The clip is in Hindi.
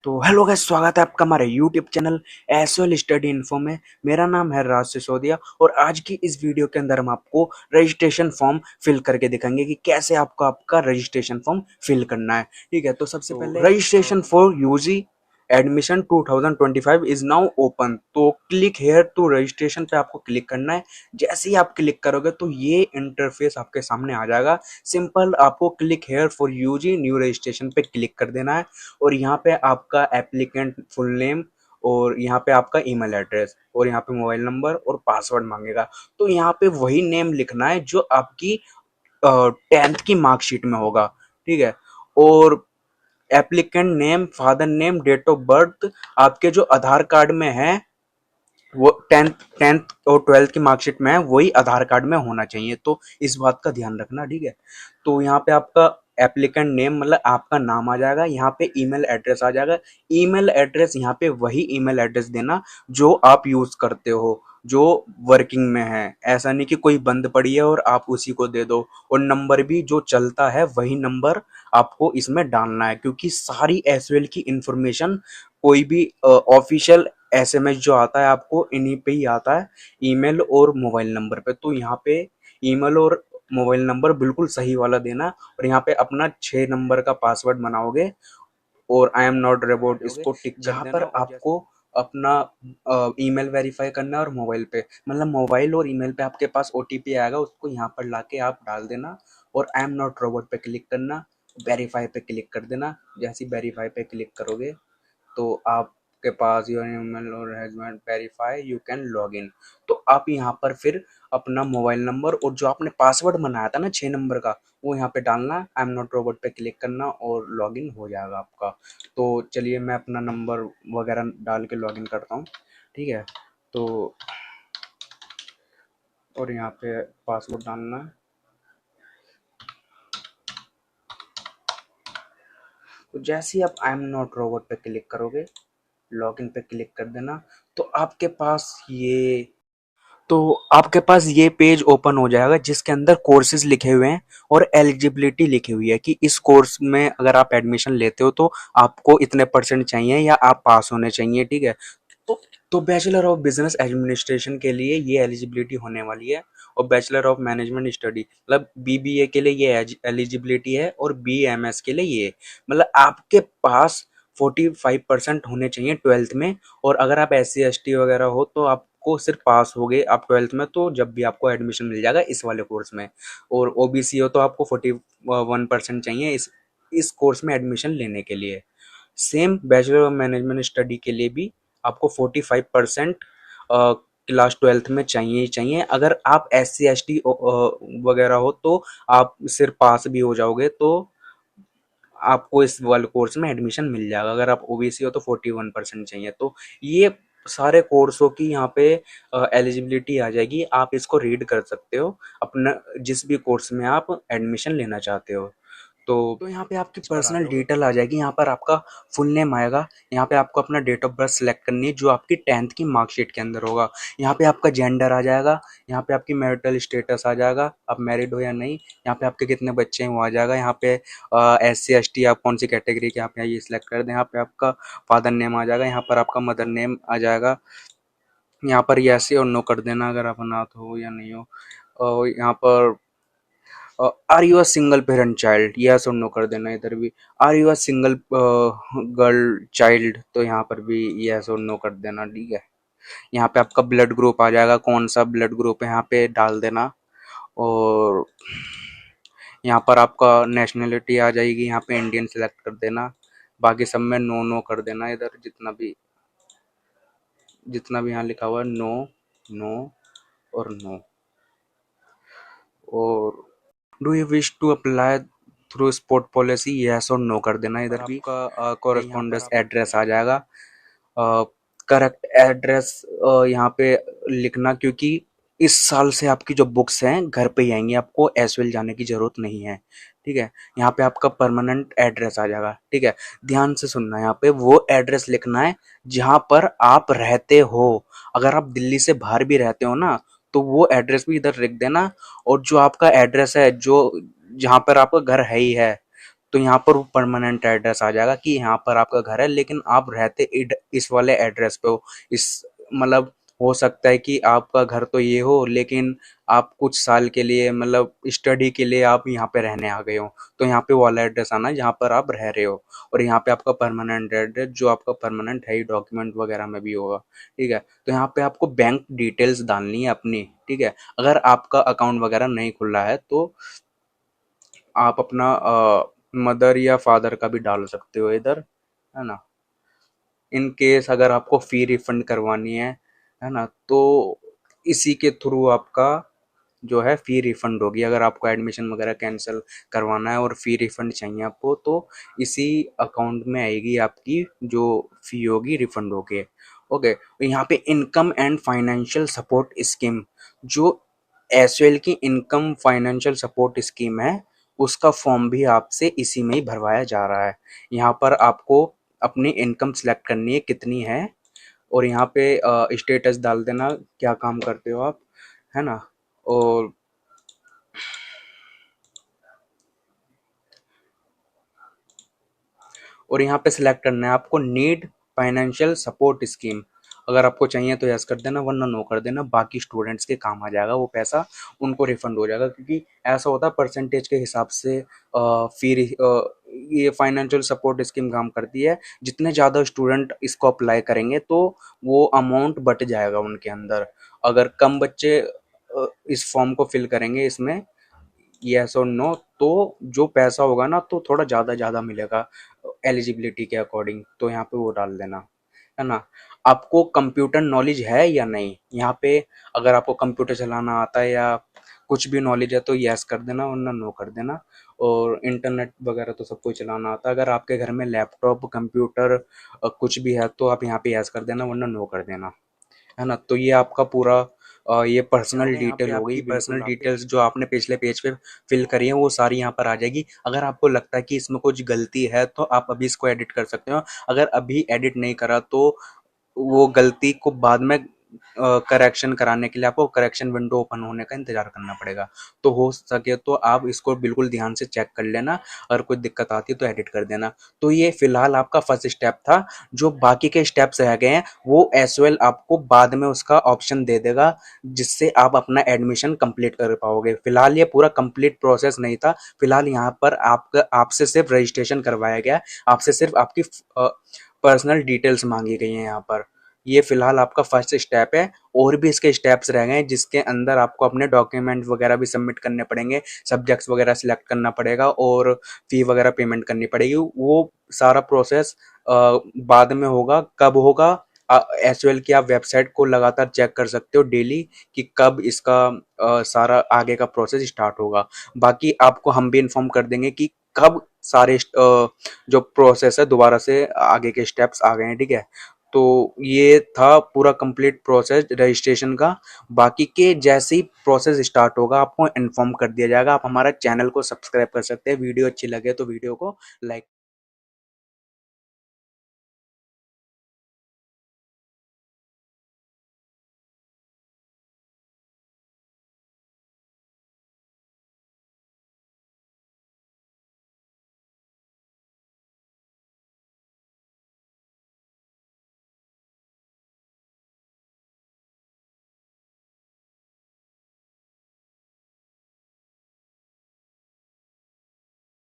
तो हेलो गाइस, स्वागत है आपका हमारे YouTube channel SOL study info में। मेरा नाम है राज सिसोदिया और आज की इस वीडियो के अंदर हम आपको रजिस्ट्रेशन फॉर्म फिल करके दिखाएंगे कि कैसे आपको आपका रजिस्ट्रेशन फॉर्म फिल करना है। ठीक है, तो सबसे पहले registration for UG admission 2025 is now open. तो क्लिक हेयर टू रजिस्ट्रेशन पे आपको क्लिक करना है। जैसे ही आप क्लिक करोगे तो ये इंटरफेस आपके सामने आ जाएगा। सिंपल आपको click here for UG new registration पे क्लिक कर देना है और यहाँ पे आपका एप्लीकेंट फुल नेम और यहाँ पे आपका ईमेल एड्रेस और यहाँ पे मोबाइल नंबर और पासवर्ड मांगेगा। तो यहाँ पे वही नेम लिखना है जो आपकी 10th की मार्कशीट में होगा। ठीक है, और applicant name, father name, date of birth आपके जो आधार कार्ड में है वो टेंथ और ट्वेल्थ की मार्कशीट में है, वही आधार कार्ड में होना चाहिए। तो इस बात का ध्यान रखना। ठीक है, तो यहाँ पे आपका एप्लीकेंट नेम मतलब आपका नाम आ जाएगा, यहाँ पे ईमेल एड्रेस आ जाएगा। ईमेल एड्रेस यहाँ पे वही ईमेल एड्रेस देना जो आप यूज करते हो, जो वर्किंग में है। ऐसा नहीं कि कोई बंद पड़ी है और आप उसी को दे दो। और नंबर भी जो चलता है वही नंबर आपको इसमें डालना है, क्योंकि सारी एसएल की इंफॉर्मेशन कोई भी ऑफिशियल एसएमएस जो आता है आपको इन्हीं पे ही आता है, ईमेल और मोबाइल नंबर पे। तो यहाँ पे ईमेल और मोबाइल नंबर बिल्कुल सही वाला देना और यहाँ पे अपना 6 नंबर का पासवर्ड बनाओगे और आई एम नॉट रोबोट इसको टिक कर जहाँ पर आपको अपना ईमेल वेरीफाई करना है और मोबाइल पे मतलब मोबाइल और ईमेल पे आपके पास ओटीपी आएगा, उसको यहाँ पर लाके आप डाल देना और आई एम नॉट रोबोट पे क्लिक करना, वेरीफाई पे क्लिक कर देना। जैसे ही वेरीफाई पे क्लिक करोगे तो आपके पास योर ईमेल और has been verify you can log in. तो आप यहाँ पर फिर अपना मोबाइल नंबर और जो आपने पासवर्ड बनाया था ना 6 नंबर का, वो यहाँ पे डालना, आई एम नॉट रोबोट पे क्लिक करना और लॉगिन हो जाएगा आपका। तो चलिए मैं अपना नंबर वगैरह डाल के लॉगिन करता हूँ। ठीक है, तो और यहाँ पे पासवर्ड डालना है। तो जैसे ही आप आई एम नॉट रोबोट पे क्लिक करोगे, लॉगिन पे क्लिक कर देना, तो आपके पास ये पेज ओपन हो जाएगा जिसके अंदर कोर्सेज लिखे हुए हैं और एलिजिबिलिटी लिखी हुई है कि इस कोर्स में अगर आप एडमिशन लेते हो तो आपको इतने परसेंट चाहिए या आप पास होने चाहिए। ठीक है, तो बैचलर ऑफ बिजनेस एडमिनिस्ट्रेशन के लिए ये एलिजिबिलिटी होने वाली है और बैचलर ऑफ मैनेजमेंट स्टडी मतलब बीबीए के लिए ये एलिजिबिलिटी है और बीएमएस के लिए ये मतलब आपके पास 45% होने चाहिए ट्वेल्थ में। और अगर आप SC ST वगैरह हो तो आपको सिर्फ पास हो गए आप ट्वेल्थ में, तो जब भी आपको एडमिशन मिल जाएगा इस वाले कोर्स में। और ओबीसी हो तो आपको 41% चाहिए इस कोर्स में एडमिशन लेने के लिए। Same bachelor of management study के लिए भी आपको 45% क्लास ट्वेल्थ में चाहिए ही चाहिए। अगर आप SC ST वगैरह हो तो आप सिर्फ पास भी हो जाओगे तो आपको इस वाले कोर्स में एडमिशन मिल जाएगा। अगर आप ओबीसी हो तो 41% चाहिए। तो ये सारे कोर्सों की यहाँ पे एलिजिबिलिटी आ जाएगी, आप इसको रीड कर सकते हो अपना जिस भी कोर्स में आप एडमिशन लेना चाहते हो। तो यहाँ पे आपकी पर्सनल डिटेल आ जाएगी, यहाँ पर आपका फुल नेम आएगा, यहाँ पे आपको अपना डेट ऑफ बर्थ सेलेक्ट करनी है जो आपकी 10th की मार्कशीट के अंदर होगा। यहाँ पे आपका जेंडर आ जाएगा, यहाँ पे आपकी मैरिटल स्टेटस आ जाएगा, आप मैरिड हो या नहीं, यहाँ पे आपके कितने बच्चे हैं वो आ जाएगा, यहाँ पे SC ST आप कौन सी कैटेगरी के आप यहाँ ये सिलेक्ट कर दें, यहाँ पे आपका फादर नेम आ जाएगा, यहाँ पर आपका मदर नेम आ जाएगा, यहाँ पर येस और नो कर देना अगर आप अनाथ हो या नहीं हो। और यहाँ पर are you a single parent child, yes और नो कर देना। इधर भी are you a single girl child, तो यहाँ पर भी यस और नो कर देना। ठीक है, यहाँ पे आपका ब्लड ग्रुप आ जाएगा, कौन सा ब्लड ग्रुप है यहाँ पे डाल देना। और यहाँ पर आपका नेशनलिटी आ जाएगी, यहाँ पे इंडियन सेलेक्ट कर देना, बाकी सब में नो नो कर देना। इधर जितना भी यहाँ लिखा हुआ है नो नो और नो। और do you wish to apply through sport policy, yes और नो कर देना। इधर भी आपका कॉरेस्पॉन्डेंस एड्रेस आ जाएगा, करेक्ट एड्रेस यहाँ पे लिखना, क्योंकि इस साल से आपकी जो बुक्स हैं घर पे ही आएंगी, आपको एसवेल जाने की जरूरत नहीं है। ठीक है, यहाँ पे आपका परमानेंट एड्रेस आ जाएगा। ठीक है, ध्यान से सुनना, यहाँ पे वो एड्रेस लिखना है जहाँ पर आप रहते हो। अगर आप दिल्ली से बाहर भी रहते हो ना तो वो एड्रेस भी इधर लिख देना। और जो आपका एड्रेस है जो जहाँ पर आपका घर है ही है, तो यहाँ पर वो परमानेंट एड्रेस आ जाएगा कि यहाँ पर आपका घर है, लेकिन आप रहते इस वाले एड्रेस पे हो। इस मतलब हो सकता है कि आपका घर तो ये हो, लेकिन आप कुछ साल के लिए मतलब स्टडी के लिए आप यहाँ पे रहने आ गए हो, तो यहाँ पे वो वाला एड्रेस आना जहाँ पर आप रह रहे हो। और यहाँ पे आपका परमानेंट एड्रेस जो आपका परमानेंट है ही, डॉक्यूमेंट वगैरह में भी होगा। ठीक है, तो यहाँ पे आपको बैंक डिटेल्स डालनी है अपनी। ठीक है, अगर आपका अकाउंट वगैरह नहीं खुला है तो आप अपना मदर या फादर का भी डाल सकते हो इधर, है ना। इन केस अगर आपको फी रिफंड करवानी है ना, तो इसी के थ्रू आपका जो है फी रिफंड होगी। अगर आपको एडमिशन वगैरह कैंसिल करवाना है और फी रिफंड चाहिए आपको, तो इसी अकाउंट में आएगी आपकी जो फी होगी रिफंड होके। ओके, तो यहाँ पे income and financial support scheme, जो एसएल की इनकम फाइनेंशियल सपोर्ट स्कीम है, उसका फॉर्म भी आपसे इसी में ही भरवाया जा रहा है। यहाँ पर आपको अपनी इनकम सेलेक्ट करनी है कितनी है, और यहाँ पे स्टेटस डाल देना क्या काम करते हो आप, है ना। और यहाँ पे सिलेक्ट करना है आपको नीड फाइनेंशियल सपोर्ट स्कीम। अगर आपको चाहिए तो यस कर देना, वरना नो कर देना। बाकी स्टूडेंट्स के काम आ जाएगा वो पैसा, उनको रिफंड हो जाएगा, क्योंकि ऐसा होता है परसेंटेज के हिसाब से फिर ये फाइनेंशियल सपोर्ट स्कीम काम करती है। जितने ज़्यादा स्टूडेंट इसको अप्लाई करेंगे तो वो अमाउंट बट जाएगा उनके अंदर। अगर कम बच्चे इस फॉर्म को फिल करेंगे इसमें यस और नो, तो जो पैसा होगा ना तो थोड़ा ज़्यादा मिलेगा एलिजिबिलिटी के अकॉर्डिंग। तो यहाँ पे वो डाल देना, है ना। आपको कंप्यूटर नॉलेज है या नहीं, यहाँ पे अगर आपको कंप्यूटर चलाना आता है या कुछ भी नॉलेज है तो यस कर देना, वरना नो कर देना। और इंटरनेट वगैरह तो सबको चलाना आता है। अगर आपके घर में लैपटॉप कंप्यूटर कुछ भी है तो आप यहाँ पे यस कर देना, वरना नो कर देना, है ना। तो ये आपका पूरा ये पर्सनल डिटेल हो गई। पर्सनल डिटेल्स जो आपने पिछले पेज पे फिल करी है वो सारी यहाँ पर आ जाएगी। अगर आपको लगता है कि इसमें कुछ गलती है तो आप अभी इसको एडिट कर सकते हो। अगर अभी एडिट नहीं करा तो वो गलती को बाद में करेक्शन कराने के लिए आपको करेक्शन विंडो ओपन होने का इंतजार करना पड़ेगा। तो हो सके तो आप इसको बिल्कुल ध्यान से चेक कर लेना, अगर कोई दिक्कत आती है तो एडिट कर देना। तो ये फिलहाल आपका फर्स्ट स्टेप था। जो बाकी के स्टेप्स रह गए हैं वो एज वेल आपको बाद में उसका ऑप्शन दे देगा, जिससे आप अपना एडमिशन कंप्लीट कर पाओगे। फिलहाल ये पूरा कंप्लीट प्रोसेस नहीं था। फिलहाल यहाँ पर आपका आपसे सिर्फ रजिस्ट्रेशन करवाया गया, आपसे सिर्फ आपकी पर्सनल डिटेल्स मांगी गई हैं यहाँ पर। ये फिलहाल आपका फर्स्ट स्टेप है। और भी इसके स्टेप्स रह गए हैं, जिसके अंदर आपको अपने डॉक्यूमेंट वगैरह भी सबमिट करने पड़ेंगे, सब्जेक्ट्स वगैरह सिलेक्ट करना पड़ेगा और फी वगैरह पेमेंट करनी पड़ेगी। वो सारा प्रोसेस बाद में होगा। कब होगा, एसएल की आप वेबसाइट को लगातार चेक कर सकते हो डेली कि कब इसका सारा आगे का प्रोसेस स्टार्ट होगा। बाकी आपको हम भी इन्फॉर्म कर देंगे कि कब सारे जो प्रोसेस है दोबारा से आगे के स्टेप्स आ गए हैं। ठीक है, तो ये था पूरा कंप्लीट प्रोसेस रजिस्ट्रेशन का। बाकी के जैसे ही प्रोसेस स्टार्ट होगा आपको इन्फॉर्म कर दिया जाएगा। आप हमारा चैनल को सब्सक्राइब कर सकते हैं। वीडियो अच्छी लगे तो वीडियो को लाइक